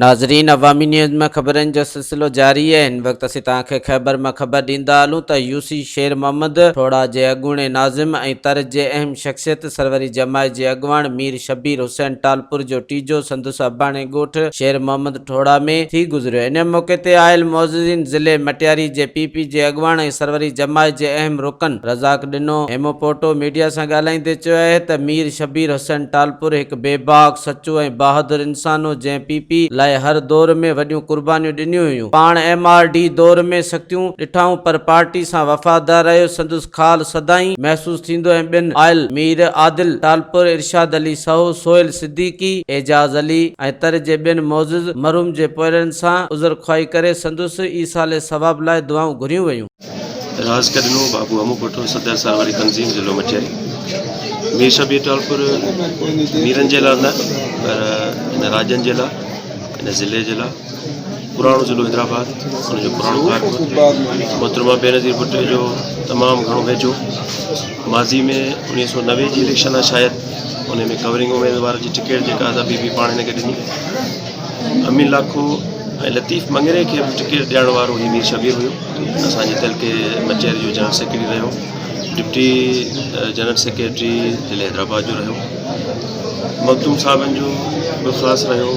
नाज़रीन, अवामी न्यूज़ में खबरन जो सिलसिलो जारी है। इन वक्त असीं तव्हांखे खैबर में खबर ॾींदा हलूं त यूसी शेर मोहम्मद ठोड़ा जे अॻूणे नाज़िम ऐं तर जे अहम शख्सियत सरवरी जमायत जे अॻवाण मीर शबीर हुसैन टालपुर जो टीजो संदुस अबाणे ॻोठ शेर मोहम्मद ठोड़ा में थी गुज़रियो। इन मौके ते आयल मौजूदीन ज़िले मटियारी जे पीपी जे अॻवाण ऐं सरवरी जमायत जे अहम रुकन रज़ाक ॾिनो हेमोपोटो मीडिया सां ॻाल्हाईंदे चयो आहे त मीर शबीर हुसैन टालपुर हिकु बेबाक सचो ऐं बहादुर इंसान हो जंहिं पीपी लाइ हर दौर में वॾियूं कुर्बानियूं ॾिनियूं हुयूं। पाण MRD दौर में सख़्तियूं ॾिठाऊं पर पार्टी सां वफ़ादार रहियो। संदुस ख़ाल सदाई महसूस थींदो ऐं ॿिन आयल मीर आदिल टालपुर इरशाद अली सहो सोहेल सिद्दीकी एजाज अली ऐं तर जे ॿिन मौजूद मरहूम जे पोरनि सां उज़र ख्वाही करे संदुस ईसाल सवाब लाइ दुआऊं घुरियूं वयूं। राज कदनो बाबू अमू पुटो सदर सरवरी तंजीम जिलो मटियारी मीर शबीर टालपुर मीरन जे लाइ न पर इन राजन जे लाइ इन ज़िले जे लाइ पुराणो ज़िलो हैदराबाद उनजो पुराणो कारकुन मोहतरमा बेनज़ीर भुट्टे जो तमामु घणो वेझो माज़ी में 1990 जी इलेक्शन आहे शायदि उन में कवरिंग उम्मीदवार जी टिकट जेका असां बि पाण हिनखे ॾिनी। अमीन लाखो ऐं लतीफ़ मंगरे खे बि टिकट ॾियण वारो ही मीर शबीर हुयो। असांजे तलके मचेरी जो जनरल सेक्रेटरी रहियो, डिप्टी जनरल सेक्रेटरी ज़िले हैदराबाद जो रहियो, मखदूम साहबनि जो बि ख़ासि रहियो।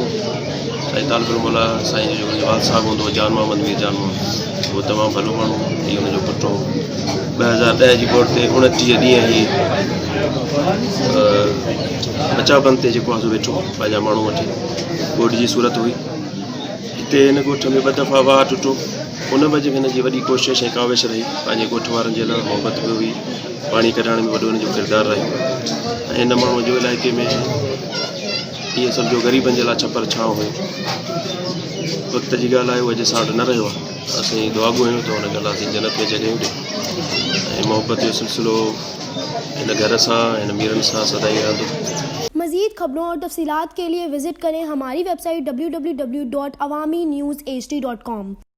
साईं तालपुर मोला साईं जो वाल साहब हूंदो जान मोहम्मद मीर जान मोहम्मद, उहो तमामु भलो माण्हू इहो हुनजो पुटु 2010 जी वोट ते 29 ॾींहं ई बचावबंद ते जेको आहे वेठो पंहिंजा माण्हू वठी ॻोठ जी सूरत हुई। हिते हिन ॻोठ में 2 दफ़ा वाह टुटो। उन वजह में हिनजी वॾी कोशिशि ऐं काविश रही पंहिंजे ॻोठ वारनि जे लाइ मोहबत बि हुई, पाणी कढाइण में वॾो हिनजो किरदारु रहियो। ऐं हिन माण्हूअ जो इलाइक़े में इहे सम्झो ग़रीबनि जे लाइ छपर छांव हुयो। वक़्त जी ॻाल्हि आहे उहो अॼु सां वटि न रहियो आहे। असीं दुआ ॻोयूं त हुन ॻाल्हि असीं जन्नत में जॻहियूं ॾे ऐं मोहबत जो सिलसिलो हिन घर सां हिन मीरनि सां सदाई रहंदो। मज़ीद खबरों और तफसीलात के लिए विजिट करें हमारी वेबसाइट www.awamiNewsHD.com।